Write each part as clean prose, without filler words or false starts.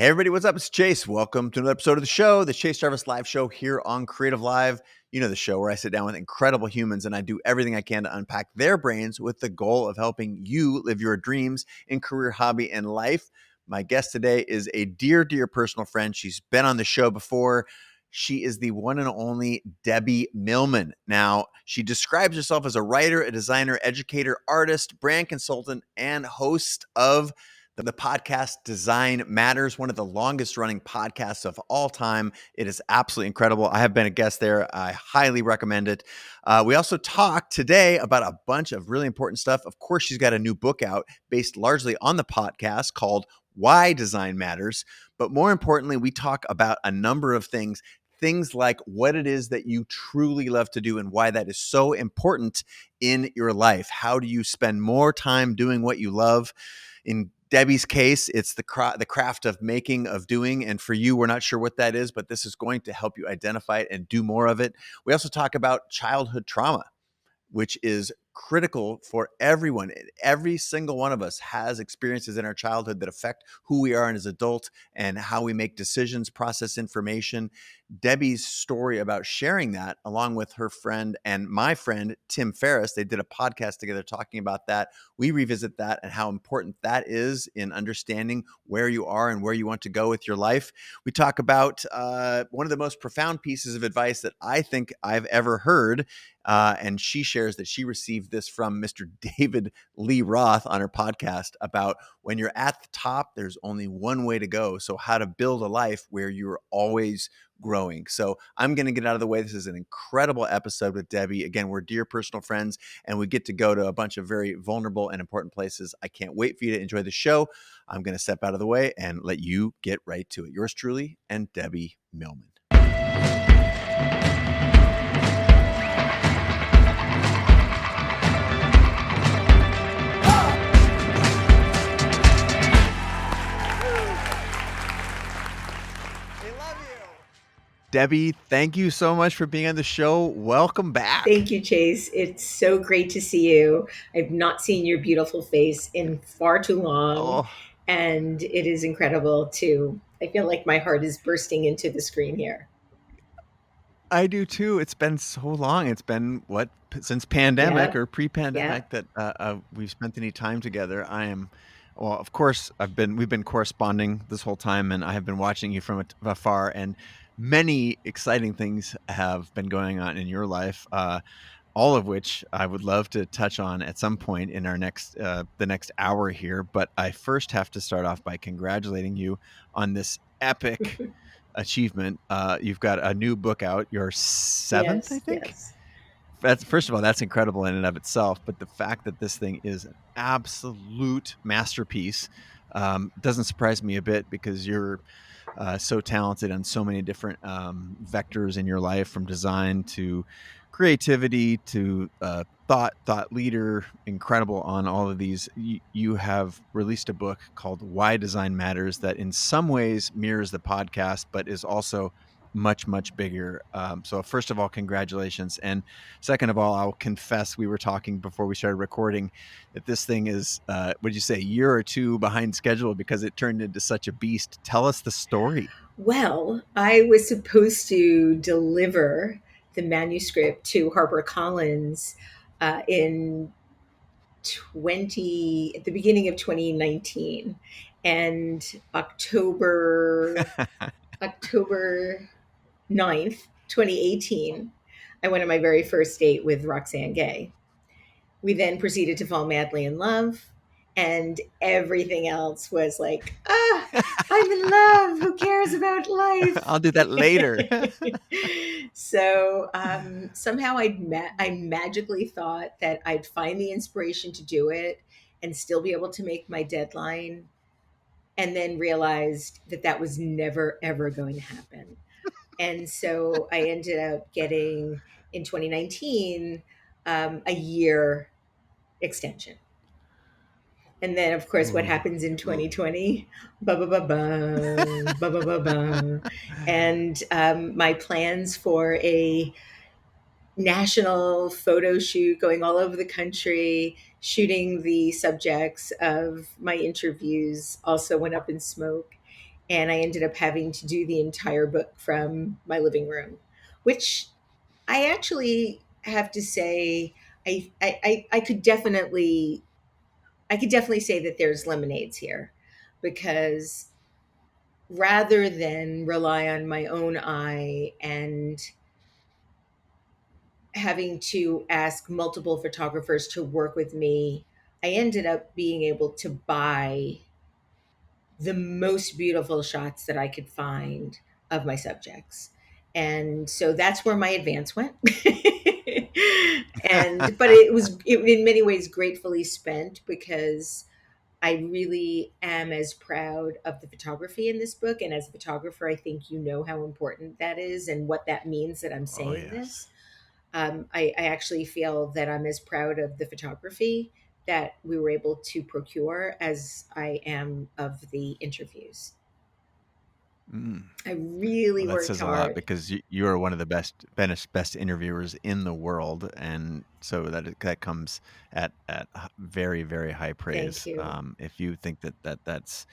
Hey everybody, what's up? It's Chase. Welcome to another episode of the show, the Chase Jarvis Live Show here on Creative Live. You know the show where I sit down with incredible humans and I do everything I can to unpack their brains with the goal of helping you live your dreams in career, hobby, and life. My guest today is a dear, dear personal friend. She's been on the show before. She is the one and only Debbie Millman. Now, she describes herself as a writer, a designer, educator, artist, brand consultant, and host of the podcast Design Matters, one of the longest running podcasts of all time. It is absolutely incredible. I have been a guest there. I highly recommend it. We also talked today about a bunch of really important stuff. Of course, she's got a new book out based largely on the podcast called Why Design Matters. But more importantly, we talk about a number of things like what it is that you truly love to do and why that is so important in your life. How do you spend more time doing what you love? In Debbie's case, it's the craft of making, of doing. And for you, we're not sure what that is, but this is going to help you identify it and do more of it. We also talk about childhood trauma, which is critical for everyone. Every single one of us has experiences in our childhood that affect who we are as adults and how we make decisions, process information. Debbie's story about sharing that, along with her friend and my friend, Tim Ferriss, they did a podcast together talking about that. We revisit that and how important that is in understanding where you are and where you want to go with your life. We talk about one of the most profound pieces of advice that I think I've ever heard. And she shares that she received this from Mr. David Lee Roth on her podcast about when you're at the top, there's only one way to go. So how to build a life where you're always growing. So I'm going to get out of the way. This is an incredible episode with Debbie. Again, we're dear personal friends and we get to go to a bunch of very vulnerable and important places. I can't wait for you to enjoy the show. I'm going to step out of the way and let you get right to it. Yours truly and Debbie Millman. Debbie, thank you so much for being on the show. Welcome back. Thank you, Chase. It's so great to see you. I've not seen your beautiful face in far too long, and it is incredible too. I feel like my heart is bursting into the screen here. I do too. It's been so long. It's been since pandemic or pre-pandemic that we've spent any time together. Well, of course, we've been corresponding this whole time, and I have been watching you from afar. And many exciting things have been going on in your life, all of which I would love to touch on at some point in our the next hour here. But I first have to start off by congratulating you on this epic achievement. You've got a new book out, your seventh, yes, I think. Yes. That's, first of all, that's incredible in and of itself. But the fact that this thing is an absolute masterpiece doesn't surprise me a bit, because you're so talented on so many different vectors in your life, from design to creativity to thought leader. Incredible on all of these. You have released a book called Why Design Matters that in some ways mirrors the podcast, but is also much, much bigger. So first of all, congratulations. And second of all, I'll confess, we were talking before we started recording that this thing is, would you say, a year or two behind schedule because it turned into such a beast. Tell us the story. Well, I was supposed to deliver the manuscript to HarperCollins at the beginning of 2019, and October 9th, 2018, I went on my very first date with Roxane Gay. We then proceeded to fall madly in love, and everything else was like, I'm in love. Who cares about life? I'll do that later. So somehow I magically thought that I'd find the inspiration to do it and still be able to make my deadline, and then realized that was never, ever going to happen. And so I ended up getting, in 2019, a year extension. And then, of course, what happens in 2020? And my plans for a national photo shoot, going all over the country, shooting the subjects of my interviews, also went up in smoke. and I ended up having to do the entire book from my living room, which I actually have to say I could definitely say that there's lemonades here, because rather than rely on my own eye and having to ask multiple photographers to work with me, I ended up being able to buy the most beautiful shots that I could find of my subjects. And so that's where my advance went. And but in many ways gratefully spent, because I really am as proud of the photography in this book. And as a photographer, I think you know how important that is and what that means that I'm Oh, saying yes. this. I actually feel that I'm as proud of the photography that we were able to procure as I am of the interviews. Mm. I Well, really that worked says a lot hard. because you are one of the best interviewers in the world, and so that comes at very very high Thank praise. you. If you think that's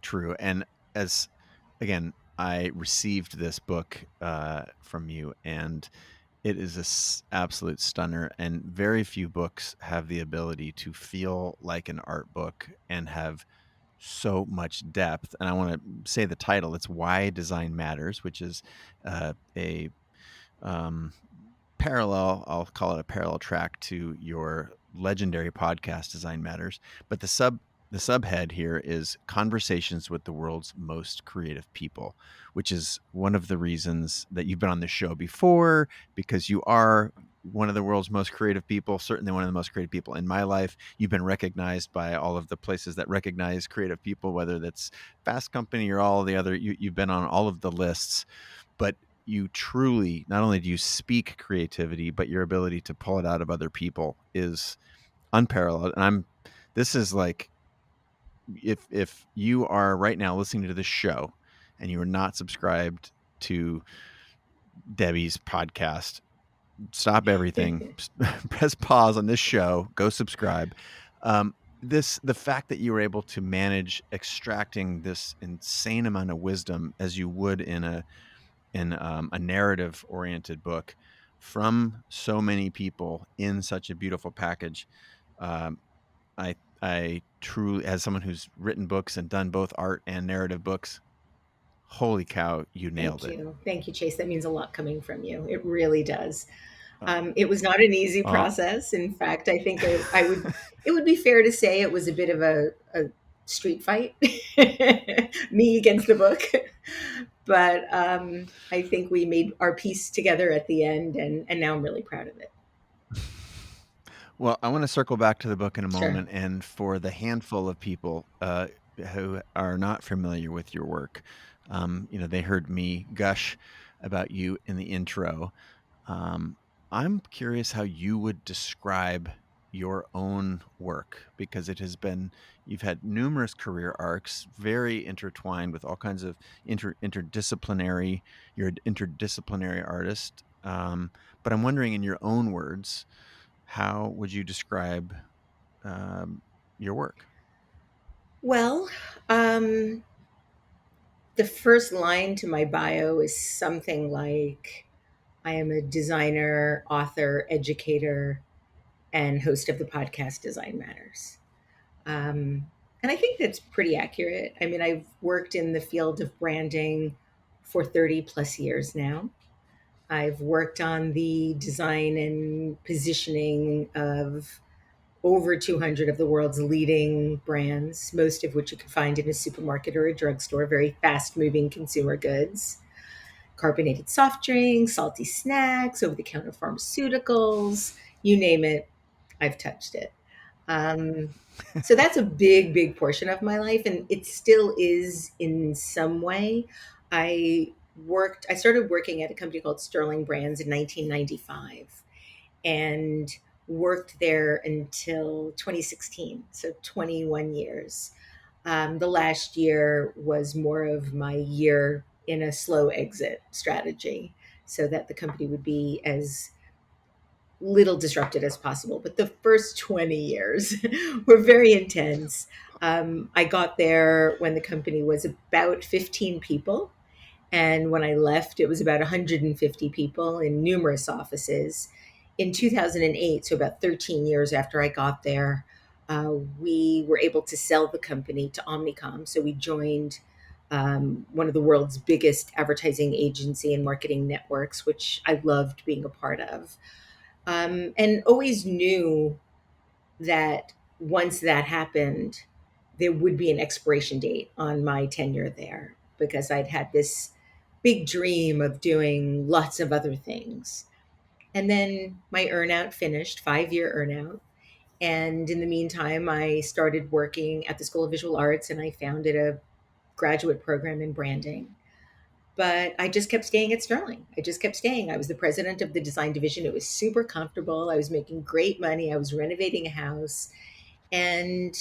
true, and as again, I received this book from you, and it is absolute stunner. And very few books have the ability to feel like an art book and have so much depth. And I want to say the title. It's Why Design Matters, which is a um, parallel. I'll call it a parallel track to your legendary podcast, Design Matters. But the subhead here is Conversations with the World's Most Creative People, which is one of the reasons that you've been on this show before, because you are one of the world's most creative people, certainly one of the most creative people in my life. You've been recognized by all of the places that recognize creative people, whether that's Fast Company or all the other, you've been on all of the lists. But you truly, not only do you speak creativity, but your ability to pull it out of other people is unparalleled. And this is like, if you are right now listening to this show and you are not subscribed to Debbie's podcast, stop everything, press pause on this show, go subscribe. The fact that you were able to manage extracting this insane amount of wisdom as you would in a narrative oriented book from so many people in such a beautiful package. Um, I truly, as someone who's written books and done both art and narrative books, holy cow, you nailed Thank it. you. Thank you, Chase. That means a lot coming from you. It really does. Uh, It was not an easy uh, process. In fact, I think it would be fair to say it was a bit of a street fight, me against the book. But I think we made our peace together at the end, and now I'm really proud of it. well, I want to circle back to the book in a Sure. moment, and for the handful of people who are not familiar with your work, they heard me gush about you in the intro. Um, I'm curious how you would describe your own work, because you've had numerous career arcs, very intertwined with all kinds of interdisciplinary. You're an interdisciplinary artist. But I'm wondering, in your own words, how would you describe um, your work? Well, um, the first line to my bio is something like, I am a designer, author, educator, and host of the podcast Design Matters. And I think that's pretty accurate. I mean, I've worked in the field of branding for 30 plus years now. I've worked on the design and positioning of over 200 of the world's leading brands, most of which you can find in a supermarket or a drugstore, very fast moving consumer goods, carbonated soft drinks, salty snacks, over the counter pharmaceuticals, you name it, I've touched it. Um, so that's a big, big portion of my life, and it still is in some way. I started working at a company called Sterling Brands in 1995, and worked there until 2016, so 21 years. The last year was more of my year in a slow exit strategy, so that the company would be as little disrupted as possible. But the first 20 years were very intense. I got there when the company was about 15 people. And when I left, it was about 150 people in numerous offices. In 2008, so about 13 years after I got there, we were able to sell the company to Omnicom. So we joined one of the world's biggest advertising agency and marketing networks, which I loved being a part of. And always knew that once that happened, there would be an expiration date on my tenure there because I'd had this big dream of doing lots of other things. And then my earnout finished, 5 year earnout. And in the meantime, I started working at the School of Visual Arts and I founded a graduate program in branding. But I just kept staying at Sterling. I just kept staying. I was the president of the design division. It was super comfortable. I was making great money. I was renovating a house. And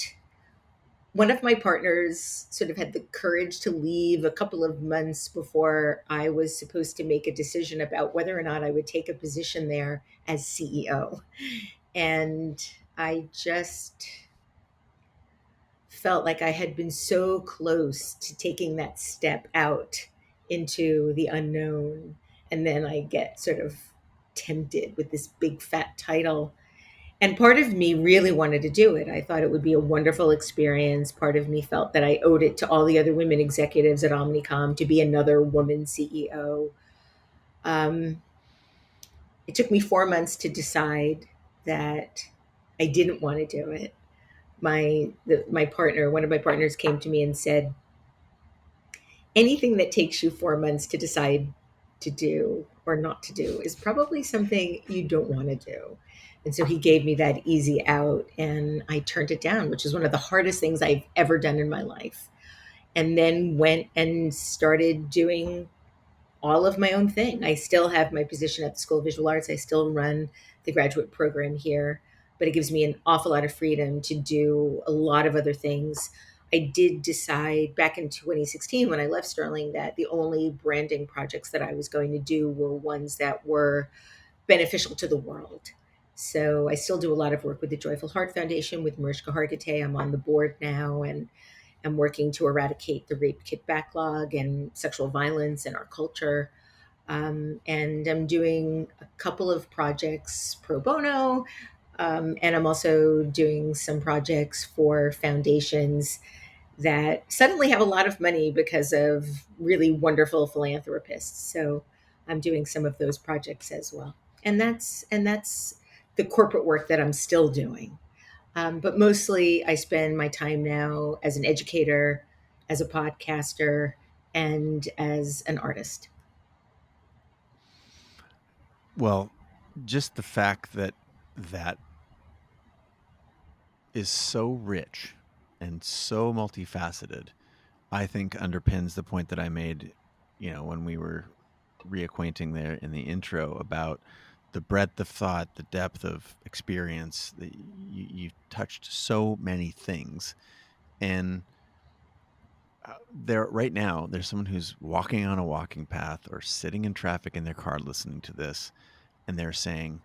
one of my partners sort of had the courage to leave a couple of months before I was supposed to make a decision about whether or not I would take a position there as CEO. And I just felt like I had been so close to taking that step out into the unknown. And then I get sort of tempted with this big fat title. And part of me really wanted to do it. I thought it would be a wonderful experience. Part of me felt that I owed it to all the other women executives at Omnicom to be another woman CEO. Um, it took me 4 months to decide that I didn't want to do it. My partner, one of my partners, came to me and said, anything that takes you 4 months to decide to do or not to do is probably something you don't want to do. And so he gave me that easy out and I turned it down, which is one of the hardest things I've ever done in my life. And then went and started doing all of my own thing. I still have my position at the School of Visual Arts. I still run the graduate program here, but it gives me an awful lot of freedom to do a lot of other things. I did decide back in 2016 when I left Sterling that the only branding projects that I was going to do were ones that were beneficial to the world. So I still do a lot of work with the Joyful Heart Foundation with Mariska Hargitay. I'm on the board now and I'm working to eradicate the rape kit backlog and sexual violence in our culture. And I'm doing a couple of projects pro bono. And I'm also doing some projects for foundations that suddenly have a lot of money because of really wonderful philanthropists. So I'm doing some of those projects as well. And that's the corporate work that I'm still doing. But mostly I spend my time now as an educator, as a podcaster, and as an artist. Well, just the fact that that is so rich and so multifaceted, I think underpins the point that I made, when we were reacquainting there in the intro about the breadth of thought, the depth of experience. That you touched so many things, and there right now, there's someone who's walking on a walking path or sitting in traffic in their car listening to this, and they're saying,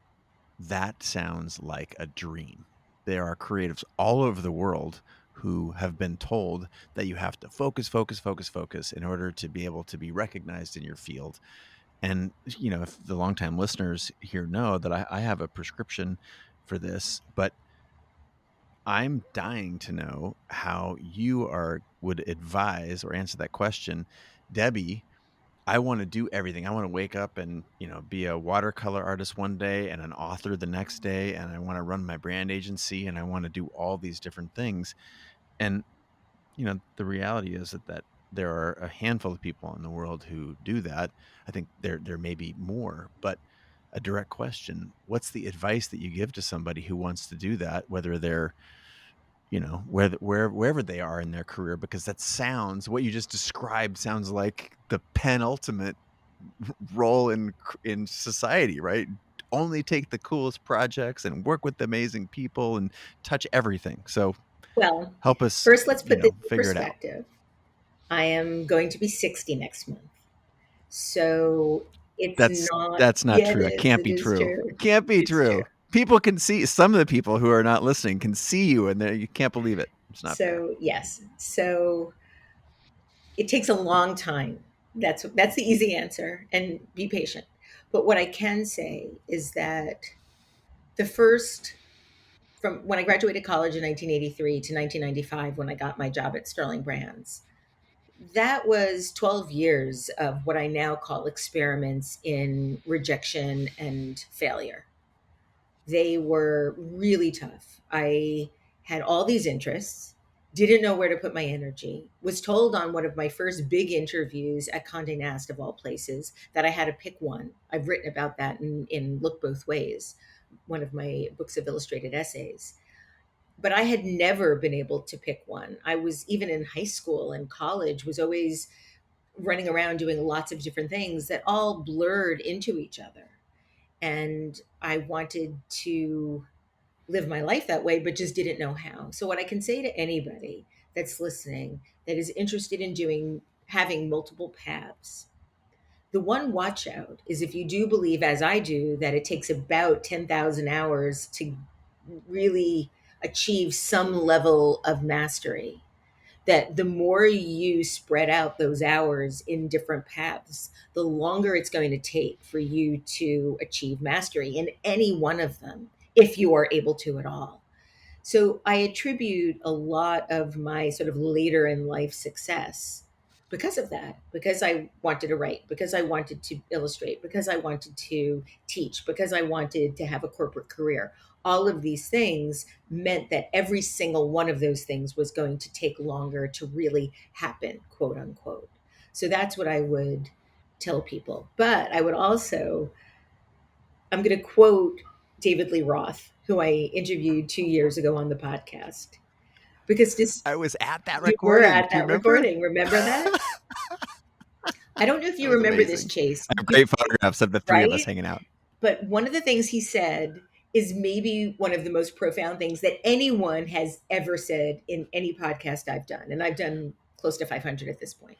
that sounds like a dream. There are creatives all over the world who have been told that you have to focus, focus, focus, focus in order to be able to be recognized in your field. And, if the longtime listeners here know that I have a prescription for this, but I'm dying to know how you would advise or answer that question. Debbie, I want to do everything. I want to wake up and, be a watercolor artist one day and an author the next day. And I want to run my brand agency and I want to do all these different things. And, the reality is that there are a handful of people in the world who do that. I think there may be more, but a direct question, what's the advice that you give to somebody who wants to do that, whether they're, wherever they are in their career, because that sounds, what you just described sounds like the penultimate role in society, right? Only take the coolest projects and work with amazing people and touch everything. So Well, help us, first, let's put this in figure it out. perspective. I am going to be 60 next month. So It's That's not. that's not Yeah, it true. It is. can't It be is true. true. It can't be It's true. true. People can see, some of the people who are not listening can see you, and you can't believe it. It's not fair. So yes. So it takes a long time. That's the easy answer, and be patient. But what I can say is that the first from when I graduated college in 1983 to 1995 when I got my job at Sterling Brands, that was 12 years of what I now call experiments in rejection and failure. They were really tough. I had all these interests, didn't know where to put my energy, was told on one of my first big interviews at Condé Nast, of all places, that I had to pick one. I've written about that in Look Both Ways, one of my books of illustrated essays. But I had never been able to pick one. I was, even in high school and college, was always running around doing lots of different things that all blurred into each other. And I wanted to live my life that way, but just didn't know how. So, what I can say to anybody that's listening that is interested in having multiple paths, the one watch out is if you do believe, as I do, that it takes about 10,000 hours to really achieve some level of mastery, that the more you spread out those hours in different paths, the longer it's going to take for you to achieve mastery in any one of them, if you are able to at all. So I attribute a lot of my sort of later in life success because of that, because I wanted to write, because I wanted to illustrate, because I wanted to teach, because I wanted to have a corporate career. All of these things meant that every single one of those things was going to take longer to really happen, quote unquote. So that's what I would tell people. But I would also, I'm going to quote David Lee Roth, who I interviewed 2 years ago on the podcast, because this, I was at that you were recording. at Do you that remember? recording. Remember that? I don't know if That you was remember this, amazing. Chase, I have great photographs of the three of us right? hanging out. But one of the things he said is maybe one of the most profound things that anyone has ever said in any podcast I've done. And I've done close to 500 at this point.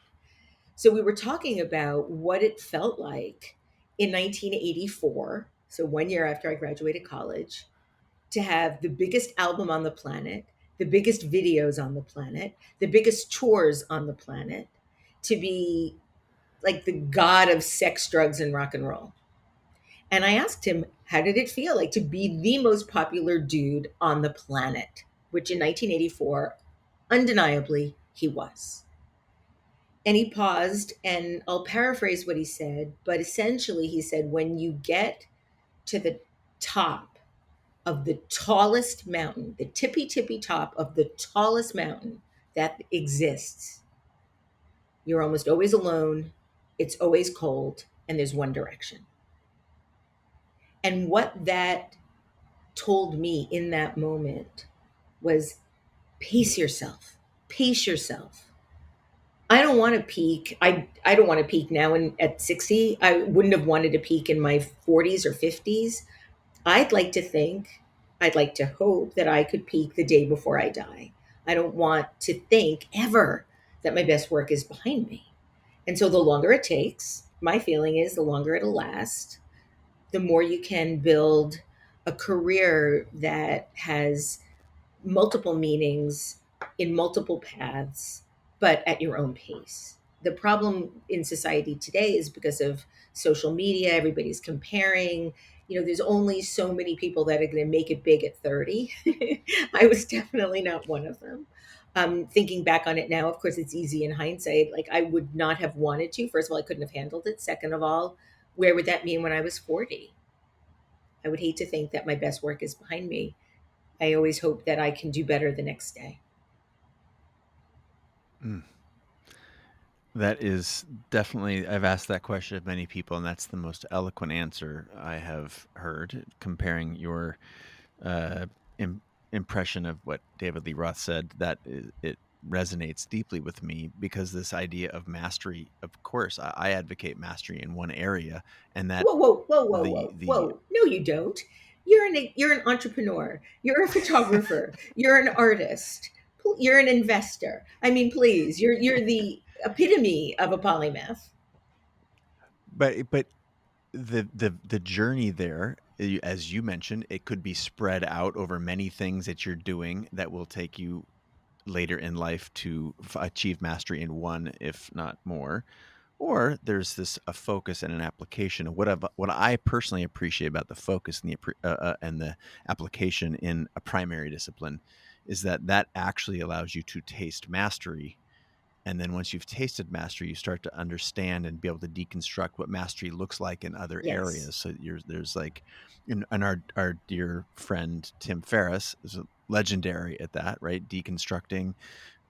So we were talking about what it felt like in 1984, so 1 year after I graduated college, to have the biggest album on the planet, the biggest videos on the planet, the biggest tours on the planet, to be like the god of sex, drugs, and rock and roll. And I asked him, how did it feel like to be the most popular dude on the planet? Which in 1984, undeniably, he was. And he paused, and I'll paraphrase what he said, but essentially, he said, when you get to the top of the tallest mountain, the tippy tippy top of the tallest mountain that exists, you're almost always alone, it's always cold, and there's one direction. And what that told me in that moment was pace yourself, pace yourself. I don't want to peak. I don't want to peak now at 60. I wouldn't have wanted to peak in my 40s or 50s. I'd like to think, I'd like to hope that I could peak the day before I die. I don't want to think ever that my best work is behind me. And so the longer it takes, my feeling is the longer it'll last, the more you can build a career that has multiple meanings in multiple paths, but at your own pace. The problem in society today is because of social media, everybody's comparing. There's only so many people that are going to make it big at 30. I was definitely not one of them. Thinking back on it now, of course, it's easy in hindsight. Like, I would not have wanted to. First of all, I couldn't have handled it. Second of all, where would that mean when I was 40? I would hate to think that my best work is behind me. I always hope that I can do better the next day. Mm. That is definitely, I've asked that question of many people, and that's the most eloquent answer I have heard, comparing your uh, im- impression of what David Lee Roth said. It resonates deeply with me, because this idea of mastery, of course, I advocate mastery in one area, and that Whoa, whoa, whoa, whoa, the whoa, the whoa. No, you don't. You're an entrepreneur. You're a photographer. You're an artist. You're an investor. I mean, please, you're the epitome of a polymath. but the journey there, as you mentioned, it could be spread out over many things that you're doing that will take you later in life to achieve mastery in one, if not more. Or there's this a focus and an application. What I personally appreciate about the focus and the application in a primary discipline is that that actually allows you to taste mastery. And then once you've tasted mastery, you start to understand and be able to deconstruct what mastery looks like in other Yes. areas. So there's like, and our dear friend Tim Ferriss is legendary at that, right? Deconstructing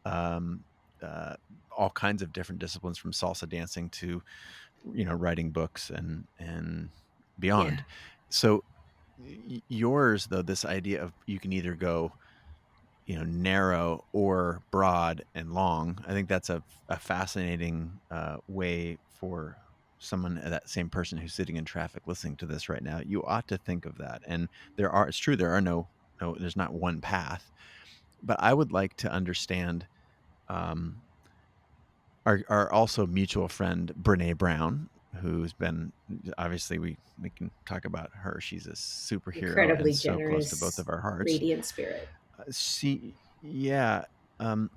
um, uh, all kinds of different disciplines, from salsa dancing to writing books and Yeah. beyond. So yours, though, this idea of you can either go narrow or broad and long. I think that's a fascinating way for someone, that same person who's sitting in traffic listening to this right now. You ought to think of that. And it's true, there are no, there's not one path. But I would like to understand um, our also mutual friend Brene Brown, who's been, obviously we can talk about her. She's a superhero and Incredibly so close to both generous, of our hearts. radiant spirit. She Yeah. Um,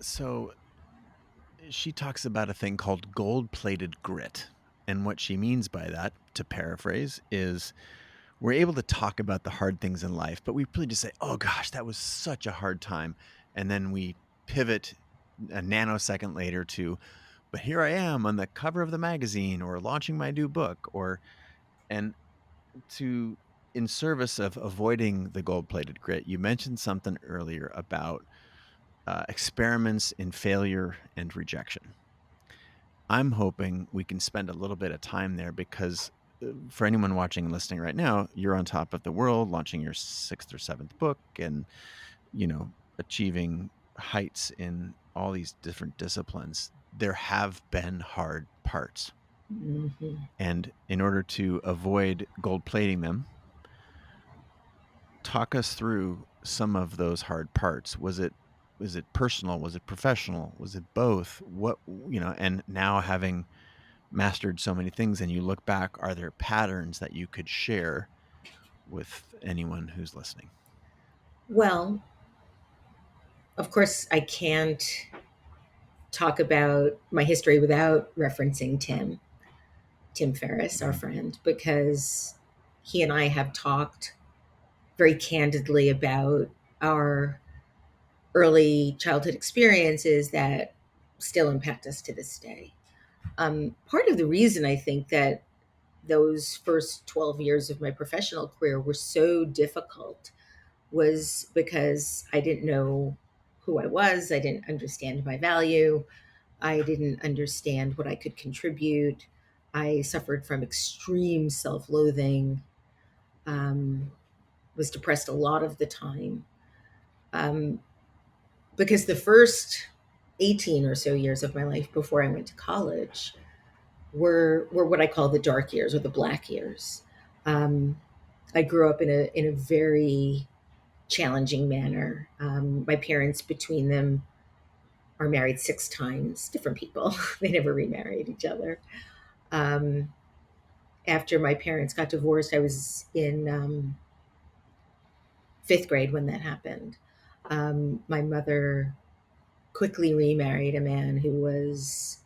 so she talks about a thing called gold-plated grit. And what she means by that, to paraphrase, is we're able to talk about the hard things in life, but we really just say, "Oh gosh, that was such a hard time." And then we pivot a nanosecond later to, "But here I am on the cover of the magazine, or launching my new book," or and to in service of avoiding the gold-plated grit, you mentioned something earlier about experiments in failure and rejection. I'm hoping we can spend a little bit of time there because for anyone watching and listening right now, you're on top of the world, launching your sixth or seventh book and, achieving heights in all these different disciplines. There have been hard parts. Hmm. And in order to avoid gold plating them, talk us through some of those hard parts. Was it personal? Was it professional? Was it both? And now having mastered so many things and you look back, are there patterns that you could share with anyone who's listening? Well, of course, I can't talk about my history without referencing Tim Ferriss, our Mhm. friend, because he and I have talked very candidly about our early childhood experiences that still impact us to this day. Part of the reason I think that those first 12 years of my professional career were so difficult was because I didn't know who I was. I didn't understand my value. I didn't understand what I could contribute. I suffered from extreme self loathing, was depressed a lot of the time. Um, because the first 18 or so years of my life before I went to college were what I call the dark years or the black years. Um, I grew up in a very challenging manner. My parents, between them, are married 6 times, different people. They never remarried each other. Um, After my parents got divorced, I was in fifth grade when that happened. My mother quickly remarried a man who was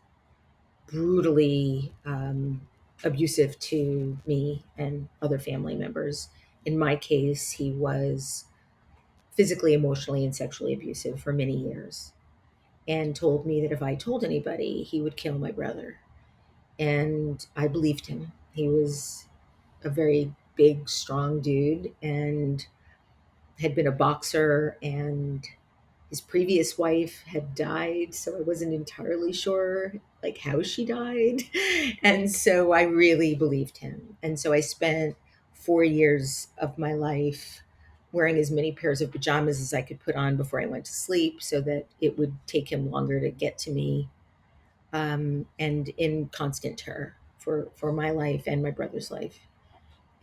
brutally abusive to me and other family members. In my case, he was physically, emotionally, and sexually abusive for many years, and told me that if I told anybody, he would kill my brother. And I believed him. He was a very big, strong dude and had been a boxer, and his previous wife had died, so I wasn't entirely sure like how she died. And so I really believed him. And so I spent 4 years of my life wearing as many pairs of pajamas as I could put on before I went to sleep so that it would take him longer to get to me, and in constant terror for my life and my brother's life.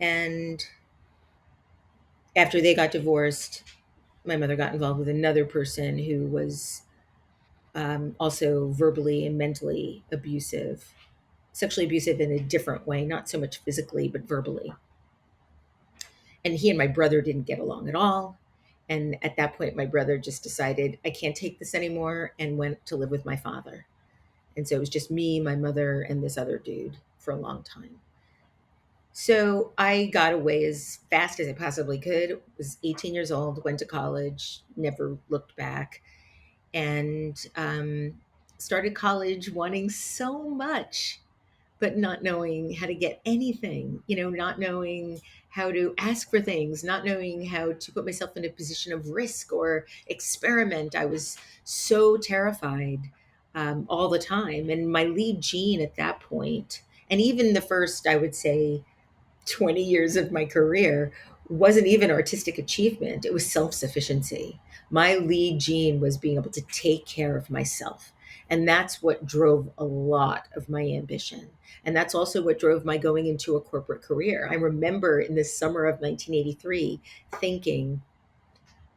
And after they got divorced, my mother got involved with another person who was also verbally and mentally abusive. sexually abusive in a different way, not so much physically, but verbally. And he and my brother didn't get along at all. And at that point, my brother just decided, I can't take this anymore, and went to live with my father. And so it was just me, my mother, and this other dude for a long time. So I got away as fast as I possibly could. Was 18 years old, went to college, never looked back, and started college wanting so much, but not knowing how to get anything, not knowing how to ask for things, not knowing how to put myself in a position of risk or experiment. I was so terrified all the time. And my lead gene at that point, and even the first, I would say, 20 years of my career, wasn't even artistic achievement. It was self sufficiency. My lead gene was being able to take care of myself. And that's what drove a lot of my ambition. And that's also what drove my going into a corporate career. I remember in the summer of 1983 thinking,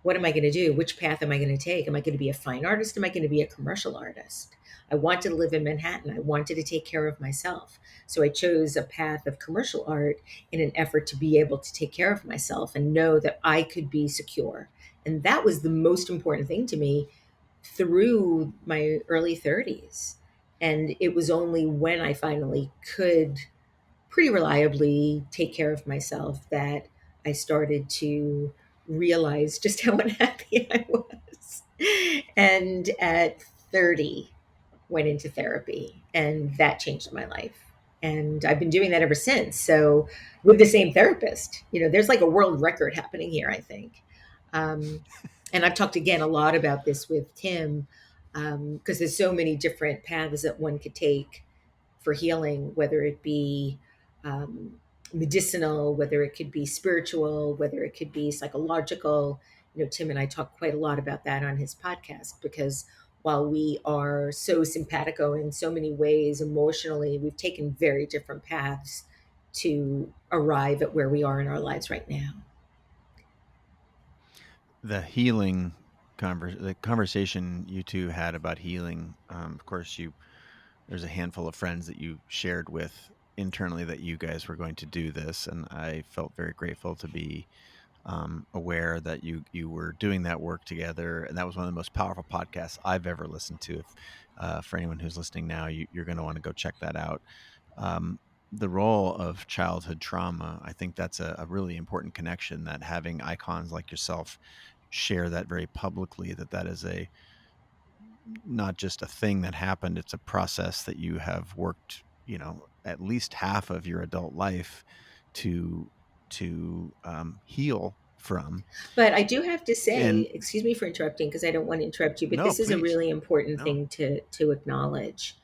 what am I going to do? Which path am I going to take? Am I going to be a fine artist? Am I going to be a commercial artist? I wanted to live in Manhattan. I wanted to take care of myself. So I chose a path of commercial art in an effort to be able to take care of myself and know that I could be secure. And that was the most important thing to me through my early 30s. And it was only when I finally could pretty reliably take care of myself that I started to realize just how unhappy I was. And at 30, went into therapy, and that changed my life. And I've been doing that ever since. So, with the same therapist, there's like a world record happening here, I think. Um, and I've talked again a lot about this with Tim, because there's so many different paths that one could take for healing, whether it be um, medicinal, whether it could be spiritual, whether it could be psychological. Tim and I talk quite a lot about that on his podcast, because while we are so simpatico in so many ways emotionally, we've taken very different paths to arrive at where we are in our lives right now. The healing the conversation you two had about healing. Of course, there's a handful of friends that you shared with internally that you guys were going to do this, and I felt very grateful to be aware that you were doing that work together, and that was one of the most powerful podcasts I've ever listened to. If for anyone who's listening now, you're going to want to go check that out. Um, the role of childhood trauma, I think that's a really important connection. That having icons like yourself share that very publicly, that is a not just a thing that happened; it's a process that you have worked, at least half of your adult life to heal from. But I do have to And say, excuse me for interrupting, because I don't want to interrupt you, but no, this is a please, really important no. thing to acknowledge.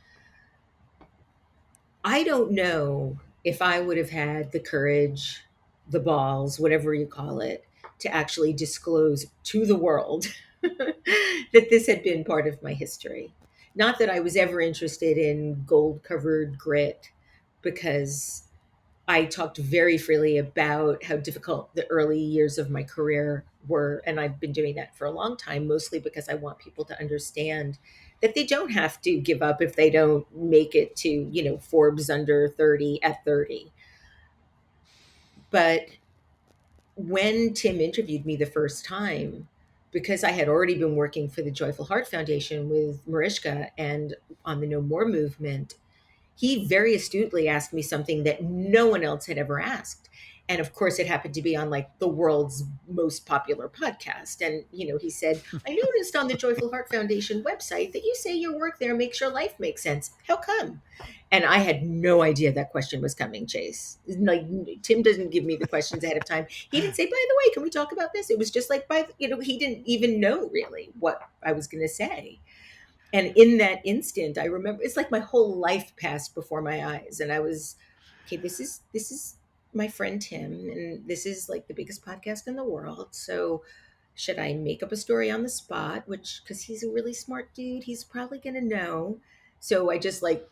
I don't know if I would have had the courage, the balls, whatever you call it, to actually disclose to the world that this had been part of my history. Not that I was ever interested in gold covered grit, because I talked very freely about how difficult the early years of my career were. And I've been doing that for a long time, mostly because I want people to understand that they don't have to give up if they don't make it to, Forbes under 30 at 30. But when Tim interviewed me the first time, because I had already been working for the Joyful Heart Foundation with Mariska and on the No More movement, he very astutely asked me something that no one else had ever asked. And of course, it happened to be on like the world's most popular podcast. And, he said, I noticed on the Joyful Heart Foundation website that you say your work there makes your life make sense. How come? And I had no idea that question was coming, Chase. Like, Tim doesn't give me the questions ahead of time. He didn't say, by the way, can we talk about this? It was just like, he didn't even know really what I was going to say. And in that instant, I remember it's like my whole life passed before my eyes. And I was, okay, this is my friend Tim, and this is like the biggest podcast in the world. So should I make up a story on the spot? Which, because he's a really smart dude, he's probably gonna know. So I just like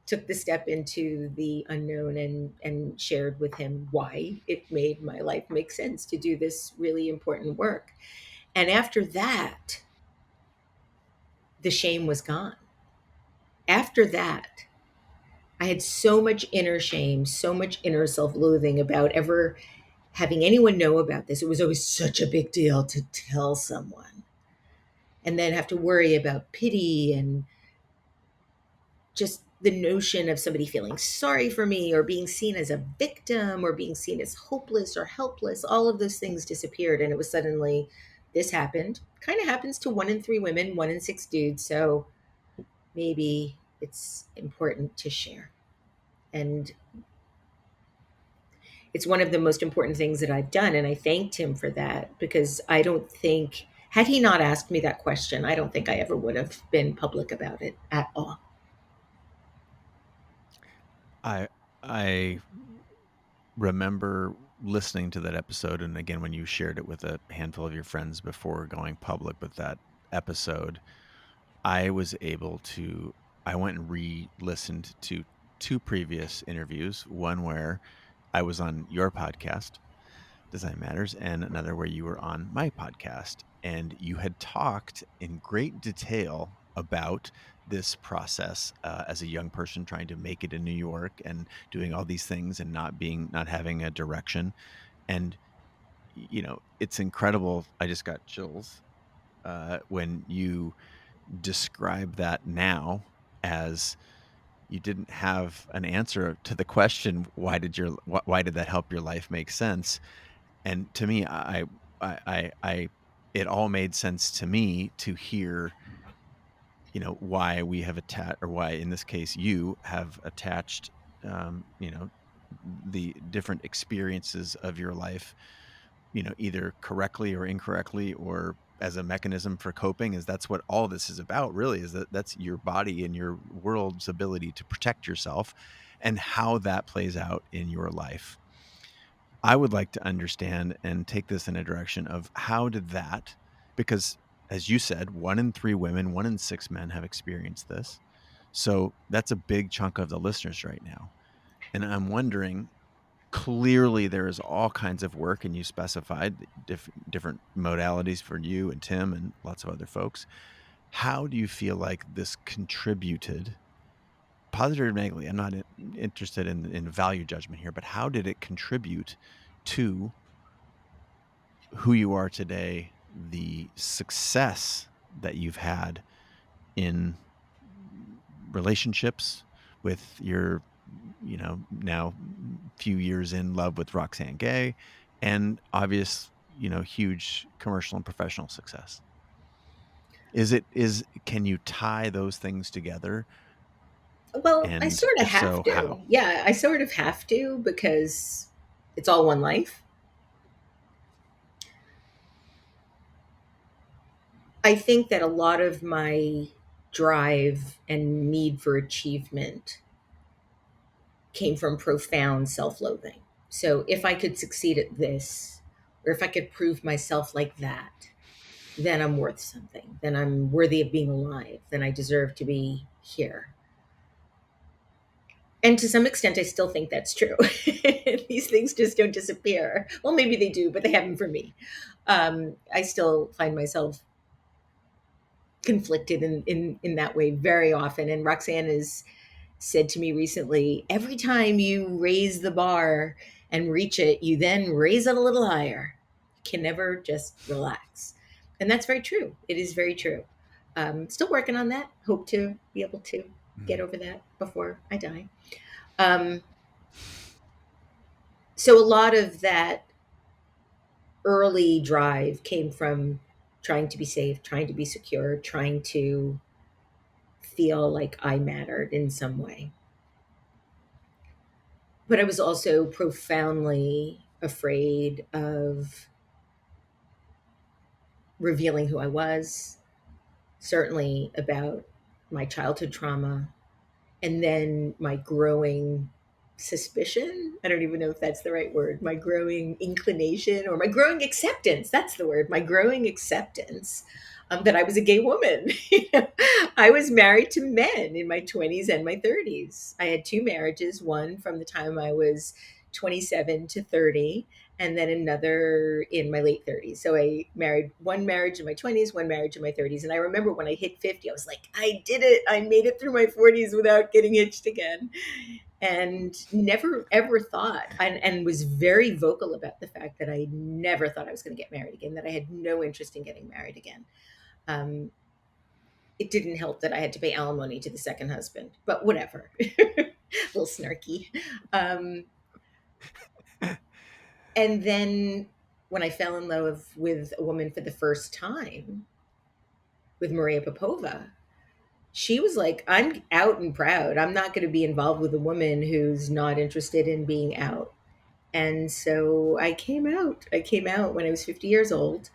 took the step into the unknown and shared with him why it made my life make sense to do this really important work. And after that, the shame was gone. After that, I had so much inner shame, so much inner self-loathing about ever having anyone know about this. It was always such a big deal to tell someone and then have to worry about pity and just the notion of somebody feeling sorry for me or being seen as a victim or being seen as hopeless or helpless. All of those things disappeared. And it was suddenly, this happened. Kind of happens to 1 in 3 women, 1 in 6 dudes. So maybe it's important to share. And it's one of the most important things that I've done. And I thanked him for that because I don't think, had he not asked me that question, I don't think I ever would have been public about it at all. I I remember listening to that episode, and again when you shared it with a handful of your friends before going public with that episode, I was able to I went and re-listened to two previous interviews, one where I was on your podcast, Design Matters, and another where you were on my podcast. And you had talked in great detail about this process as a young person trying to make it in New York and doing all these things and not having a direction. And, it's incredible. I just got chills when you describe that now as you didn't have an answer to the question, why did that help your life make sense? And to me, I it all made sense to me to hear, why we have attached, or why in this case you have attached, the different experiences of your life, either correctly or incorrectly, or as a mechanism for coping. Is that's what all this is about, really, is that's your body and your world's ability to protect yourself, and how that plays out in your life. I would like to understand and take this in a direction of how did that, because as you said, 1 in 3 women, 1 in 6 men have experienced this. So that's a big chunk of the listeners right now. And I'm wondering, clearly there is all kinds of work, and you specified different modalities for you and Tim and lots of other folks. How do you feel like this contributed, positive or negatively? I'm not interested in value judgment here, but how did it contribute to who you are today, the success that you've had in relationships with your, now few years in love with Roxanne Gay, and obvious, huge commercial and professional success? Can you tie those things together? Well, I And sort of if have so, to. how? Yeah, I sort of have to because it's all one life. I think that a lot of my drive and need for achievement came from profound self loathing. So if I could succeed at this, or if I could prove myself like that, then I'm worth something. Then I'm worthy of being alive. Then I deserve to be here. And to some extent, I still think that's true. These things just don't disappear. Well, maybe they do, but they haven't for me. I still find myself conflicted in that way very often. And Roxanne has said to me recently, every time you raise the bar and reach it, you then raise it a little higher. You can never just relax. And that's very true. It is very true. Still working on that. Hope to be able to get over that before I die. Um, so a lot of that early drive came from trying to be safe, trying to be secure, trying to feel like I mattered in some way. But I was also profoundly afraid of revealing who I was, certainly about my childhood trauma, and then my growing suspicion. I don't even know if that's the right word. My growing inclination or my growing acceptance. That's the word. My growing acceptance that I was a gay woman. I was married to men in my 20s and my 30s. I had two marriages, one from the time I was 27 to 30, and then another in my late 30s. So I married one marriage in my 20s, one marriage in my 30s. And I remember when I hit 50, I was like, I did it. I made it through my 40s without getting hitched again. And never ever thought, and was very vocal about the fact that I never thought I was going to get married again, that I had no interest in getting married again. Um, it didn't help that I had to pay alimony to the second husband, but whatever. A little snarky. Um, and then when I fell in love with a woman for the first time, with Maria Popova, she was like, I'm out and proud. I'm not going to be involved with a woman who's not interested in being out. And so I came out. I came out when I was 50 years old.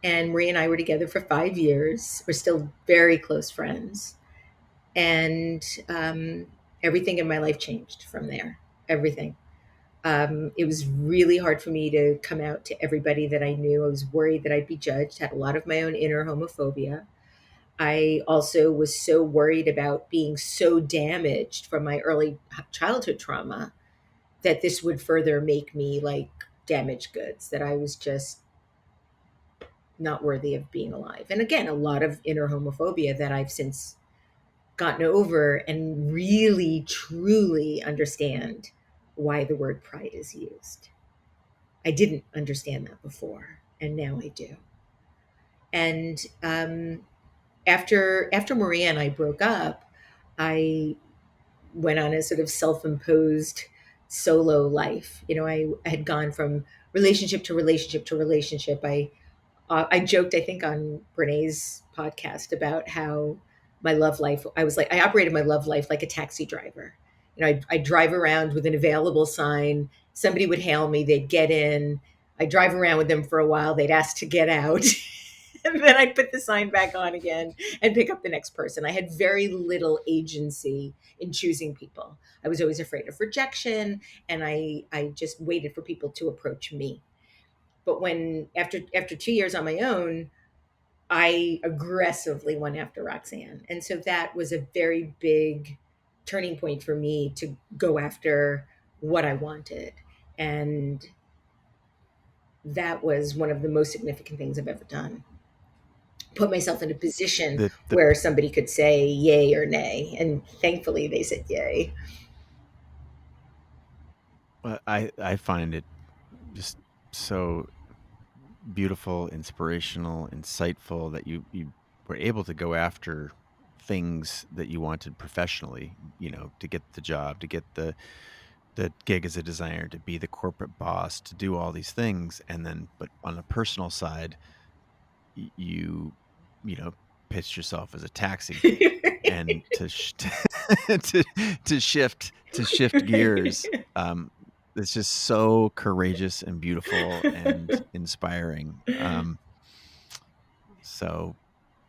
And Maria and I were together for 5 years. We're still very close friends. And everything in my life changed from there. Everything. It was really hard for me to come out to everybody that I knew. I was worried that I'd be judged, had a lot of my own inner homophobia. I also was so worried about being so damaged from my early childhood trauma that this would further make me like damaged goods, that I was just not worthy of being alive. And again, a lot of inner homophobia that I've since gotten over and really truly understand why the word pride is used. I didn't understand that before, and now I do. And after Maria and I broke up, I went on a sort of self-imposed solo life. I had gone from relationship to relationship to relationship. I joked, I think, on Brené's podcast about how my love life, I was like, I operated my love life like a taxi driver. I'd drive around with an available sign. Somebody would hail me, they'd get in. I'd drive around with them for a while, they'd ask to get out. And then I'd put the sign back on again and pick up the next person. I had very little agency in choosing people. I was always afraid of rejection, and I just waited for people to approach me. But when after 2 years on my own, I aggressively went after Roxanne. And so that was a very big turning point for me to go after what I wanted. And that was one of the most significant things I've ever done. Put myself in a position The where somebody could say yay or nay. And thankfully they said yay. I find it just so beautiful, inspirational, insightful that you were able to go after things that you wanted professionally, to get the job, to get the gig as a designer, to be the corporate boss, to do all these things. And then, but on a personal side, you, you know, pitched yourself as a taxi, and to, to shift gears. It's just so courageous and beautiful and inspiring. So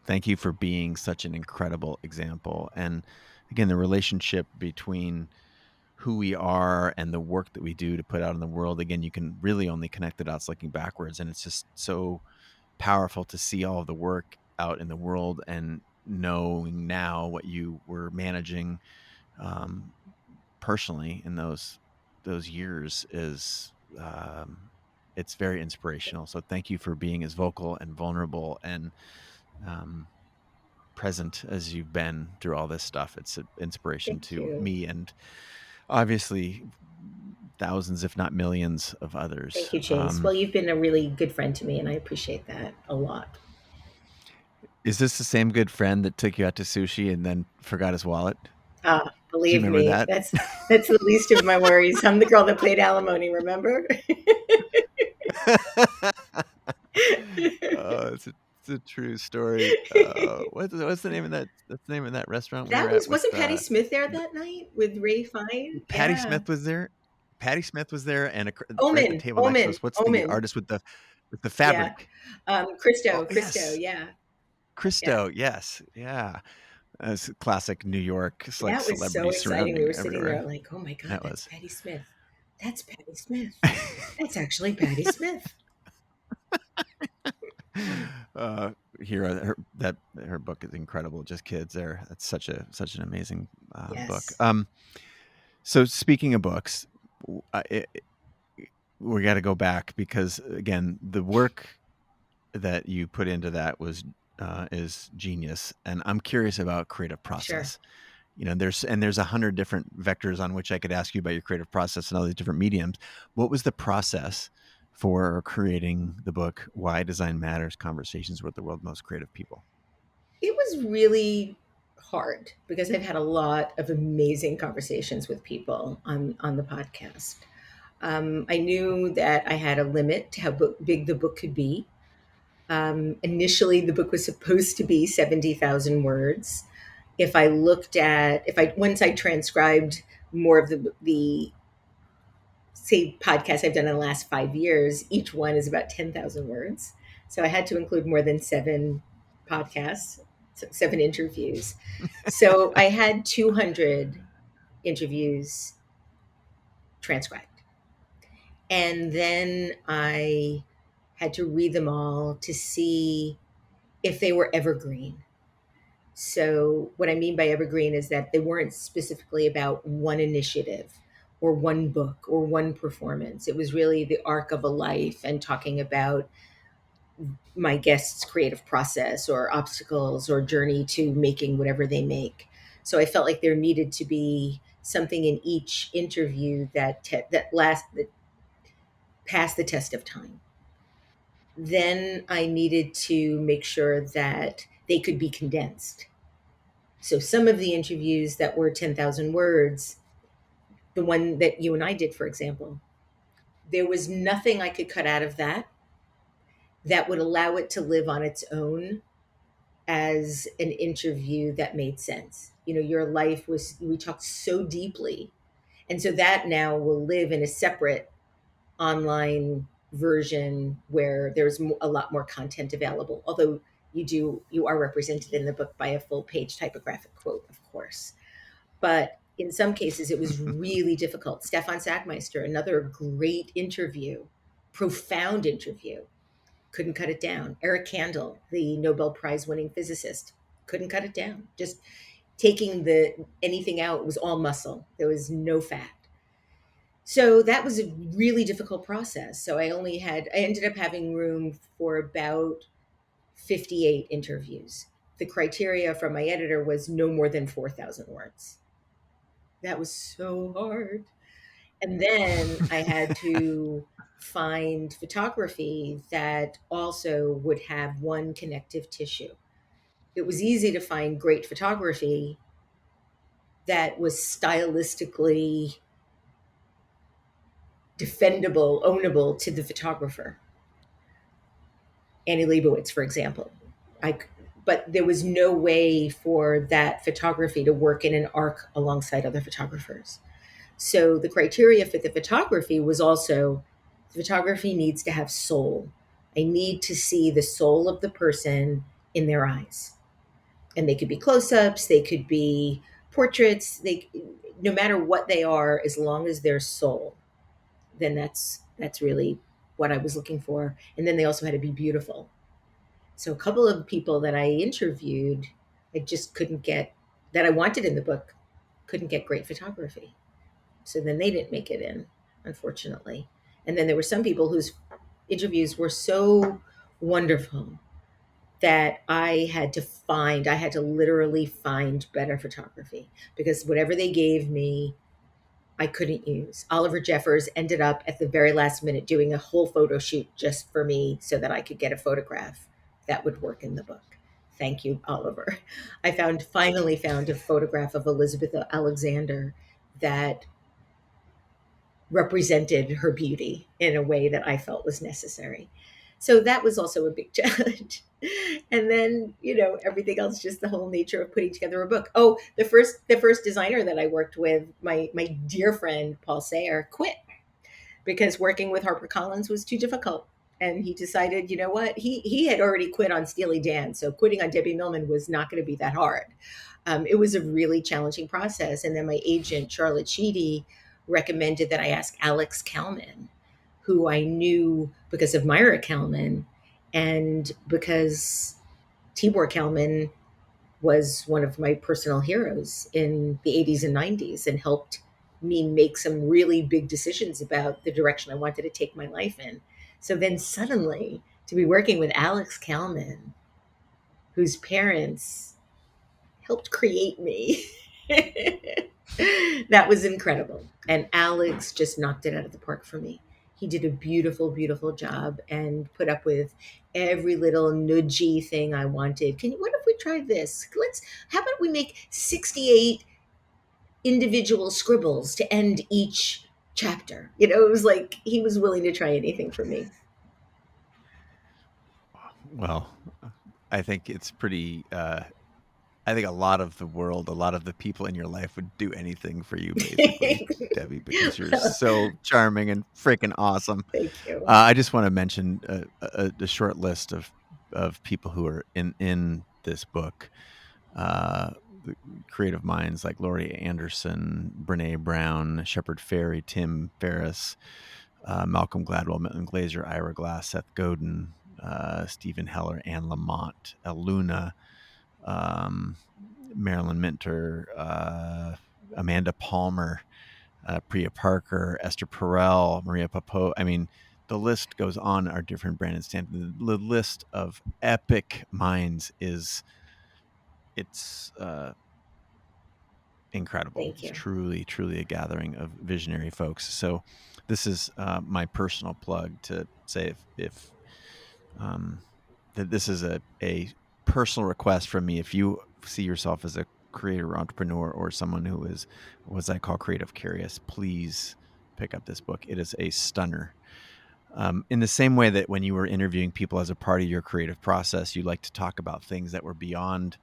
thank you for being such an incredible example. And again, the relationship between who we are and the work that we do to put out in the world, again, you can really only connect the dots looking backwards. And it's just so powerful to see all of the work out in the world, and knowing now what you were managing personally in those years is it's very inspirational. So thank you for being as vocal and vulnerable and present as you've been through all this stuff. It's an inspiration Thank to you. me, and obviously thousands, if not millions, of Thank others. you, Chase. Well, you've been a really good friend to me, and I appreciate that a lot. Is this the same good friend that took you out to sushi and then forgot his wallet? Ah, Do you believe remember me, that? that's the least of my worries. I'm the girl that paid alimony, remember? It's a true story. What's the name of that? That's the name of that restaurant we were That at was with wasn't Patty Smith there that night with Ray Fine? Patty Yeah. Smith was there. Patty Smith was there, and right at the Omen, table next to Omen, us. What's the Omen. artist with the Yeah. fabric? Oh Christo, yes, yeah. Yeah. Christo. Yes, yeah. It's classic New York. It's like That was so celebrities exciting. We surrounding were sitting there everywhere. like, "Oh my god, That that's was. Patty Smith. That's Patty Smith. That's actually Patty Smith." uh, here, her book is incredible. Just Kids. There, that's such an amazing book. Yes. So speaking of books, w- I- we got to go back because again, the work that you put into that was is genius, and I'm curious about creative Sure. process. There's 100 different vectors on which I could ask you about your creative process and all these different mediums. What was the process for creating the book Why Design Matters: Conversations with the World's Most Creative People? It was really hard because I've had a lot of amazing conversations with people on the podcast. I knew that I had a limit to how big the book could be. Initially, the book was supposed to be 70,000 words. If I once I transcribed more of the say podcasts I've done in the last 5 years, each one is about 10,000 words. So I had to include more than seven podcasts, seven interviews. So I had 200 interviews transcribed. And then I had to read them all to see if they were evergreen. So, what I mean by evergreen is that they weren't specifically about one initiative or one book or one performance. It was really the arc of a life and talking about my guests' creative process or obstacles or journey to making whatever they make. So, I felt like there needed to be something in each interview that passed the test of time. Then I needed to make sure that they could be condensed. So some of the interviews that were 10,000 words, the one that you and I did, for example, there was nothing I could cut out of that that would allow it to live on its own as an interview that made sense. Your life was, we talked so deeply. And so that now will live in a separate online version where there's a lot more content available. Although you are represented in the book by a full page typographic quote, of course. But in some cases, it was really difficult. Stefan Sackmeister, another great interview, profound interview, couldn't cut it down. Eric Kandel, the Nobel Prize winning physicist, couldn't cut it down. Just taking the anything out was all muscle. There was no fat. So that was a really difficult process. So I ended up having room for about 58 interviews. The criteria from my editor was no more than 4,000 words. That was so hard. And then I had to find photography that also would have one connective tissue. It was easy to find great photography that was stylistically defendable, ownable to the photographer. Annie Leibovitz, for example. I, but there was no way for that photography to work in an arc alongside other photographers. So the criteria for the photography was also the photography needs to have soul. I need to see the soul of the person in their eyes. And they could be close-ups, they could be portraits, they no matter what they are, as long as they're soul, then that's really what I was looking for. And then they also had to be beautiful. So a couple of people that I interviewed, I just couldn't get that I wanted in the book, couldn't get great photography. So then they didn't make it in, unfortunately. And then there were some people whose interviews were so wonderful that I had to literally find better photography because whatever they gave me, I couldn't use. Oliver Jeffers ended up at the very last minute doing a whole photo shoot just for me so that I could get a photograph that would work in the book. Thank you, Oliver. I finally found a photograph of Elizabeth Alexander that represented her beauty in a way that I felt was necessary. So that was also a big challenge. And then, everything else, just the whole nature of putting together a book. Oh, the first designer that I worked with, my dear friend Paul Sayer, quit because working with HarperCollins was too difficult. And he decided, you know what? He had already quit on Steely Dan, so quitting on Debbie Millman was not going to be that hard. It was a really challenging process. And then my agent, Charlotte Sheedy, recommended that I ask Alex Kalman, who I knew because of Myra Kalman and because Tibor Kalman was one of my personal heroes in the 80s and 90s and helped me make some really big decisions about the direction I wanted to take my life in. So then suddenly to be working with Alex Kalman, whose parents helped create me, that was incredible. And Alex just knocked it out of the park for me. He did a beautiful, beautiful job and put up with every little nudgy thing I wanted. What if we try this? How about we make 68 individual scribbles to end each chapter? It was like he was willing to try anything for me. Well, I think it's pretty. I think a lot of the world, a lot of the people in your life would do anything for you, basically, Debbie, because you're Well, so charming and freaking awesome. thank you. I just want to mention a short list of people who are in this book. The creative minds like Laurie Anderson, Brene Brown, Shepard Fairey, Tim Ferriss, Malcolm Gladwell, Milton Glaser, Ira Glass, Seth Godin, Stephen Heller, Anne Lamott, Eluna, um, Marilyn Minter, Amanda Palmer, Priya Parker, Esther Perel, Maria Popo. I mean, the list goes on. Our different Brandon Stanton. The list of epic minds it's incredible. Thank It's you. truly, truly a gathering of visionary folks. So, this is my personal plug to say if that this is a personal request from me. If you see yourself as a creator entrepreneur or someone who is what I call creative curious, please pick up this book. It is a stunner. In the same way that when you were interviewing people as a part of your creative process, you like to talk about things that were beyond,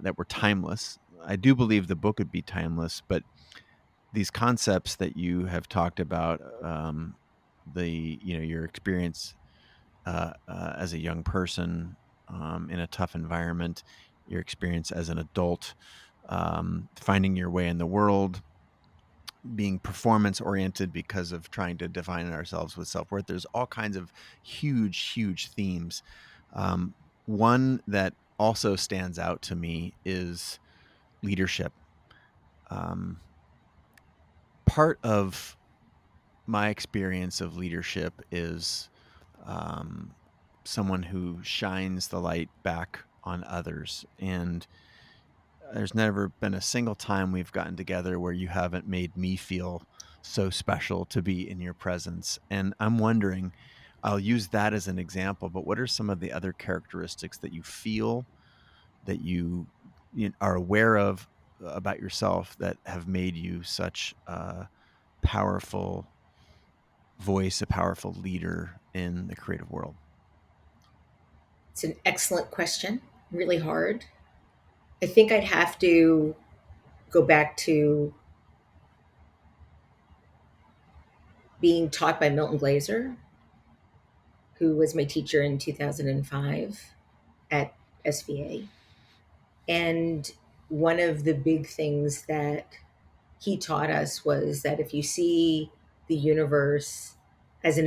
that were timeless. I do believe the book would be timeless, but these concepts that you have talked about, your experience as a young person in a tough environment, your experience as an adult, finding your way in the world, being performance oriented because of trying to define ourselves with self-worth. There's all kinds of huge themes. One that also stands out to me is leadership. Part of my experience of leadership is um, someone who shines the light back on others. And there's never been a single time we've gotten together where you haven't made me feel so special to be in your presence. And I'm wondering, I'll use that as an example, but what are some of the other characteristics that you feel that you are aware of about yourself that have made you such a powerful voice, a powerful leader in the creative world? It's an excellent question. Really hard. I think I'd have to go back to being taught by Milton Glaser, who was my teacher in 2005 at SVA. And one of the big things that he taught us was that if you see the universe as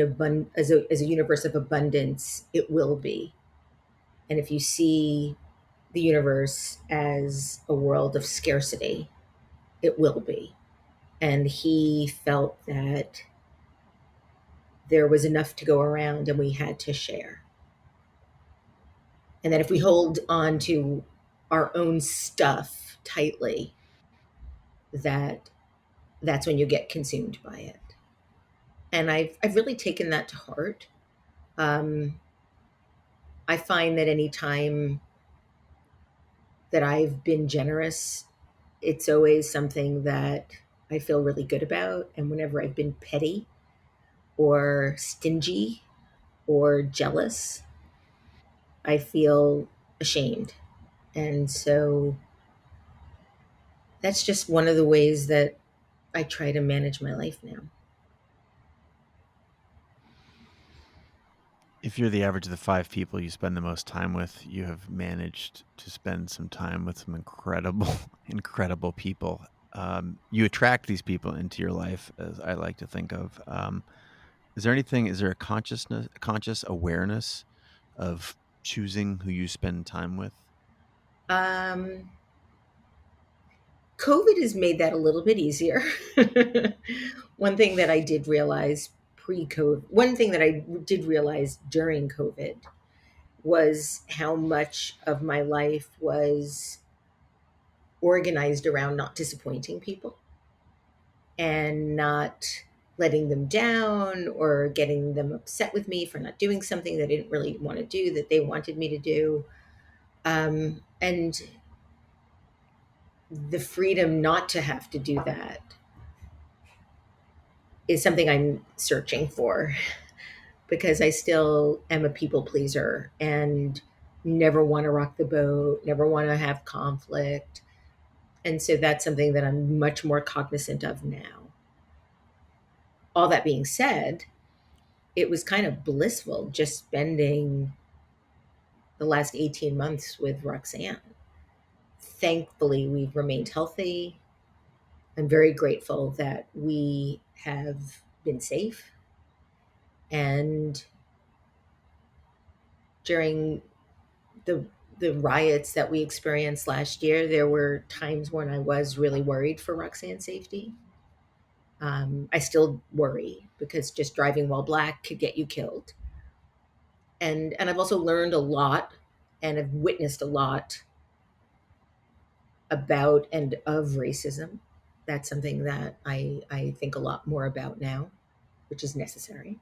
as a universe of abundance, it will be. And if you see the universe as a world of scarcity, it will be. And he felt that there was enough to go around and we had to share. And that if we hold on to our own stuff tightly, that that's when you get consumed by it. And I've really taken that to heart. Um, I find that anytime that I've been generous, it's always something that I feel really good about. And whenever I've been petty or stingy or jealous, I feel ashamed. And so that's just one of the ways that I try to manage my life now. If you're the average of the five people you spend the most time with, you have managed to spend some time with some incredible, incredible people. You attract these people into your life, as I like to think of. Is there a conscious awareness of choosing who you spend time with? Um, COVID has made that a little bit easier. One thing that I did realize pre-COVID, one thing that I did realize during COVID was how much of my life was organized around not disappointing people and not letting them down or getting them upset with me for not doing something they didn't really want to do that they wanted me to do. And the freedom not to have to do that is something I'm searching for because I still am a people pleaser and never want to rock the boat, never want to have conflict. And so that's something that I'm much more cognizant of now. All that being said, it was kind of blissful just spending the last 18 months with Roxanne. Thankfully, we've remained healthy. I'm very grateful that we have been safe. And during the the riots that we experienced last year, there were times when I was really worried for Roxanne's safety. I still worry because just driving while black could get you killed. And I've also learned a lot and have witnessed a lot about and of racism. That's something that I think a lot more about now, which is necessary.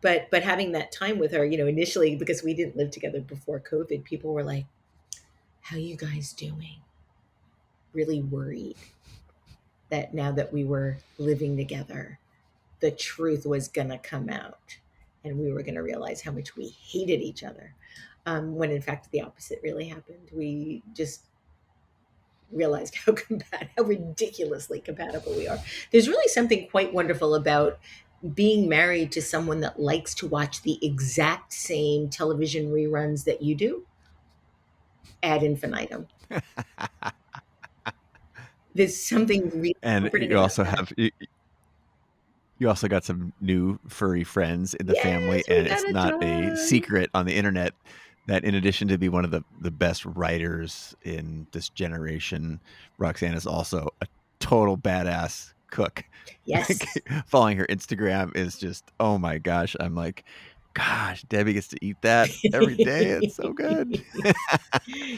But having that time with her, initially because we didn't live together before COVID, people were like, "How you guys doing?" Really worried that now that we were living together, the truth was gonna come out, and we were gonna realize how much we hated each other. When in fact the opposite really happened. We just realized how ridiculously compatible we are. There's really something quite wonderful about being married to someone that likes to watch the exact same television reruns that you do ad infinitum. There's something really And comforting about that. you also got some new furry friends in the family, Yes, we and got it's a not a dog. secret on the internet that in addition to be one of the best writers in this generation, Roxanne is also a total badass cook. Yes. Following her Instagram is just, oh my gosh, I'm like, gosh, Debbie gets to eat that every day. It's so good.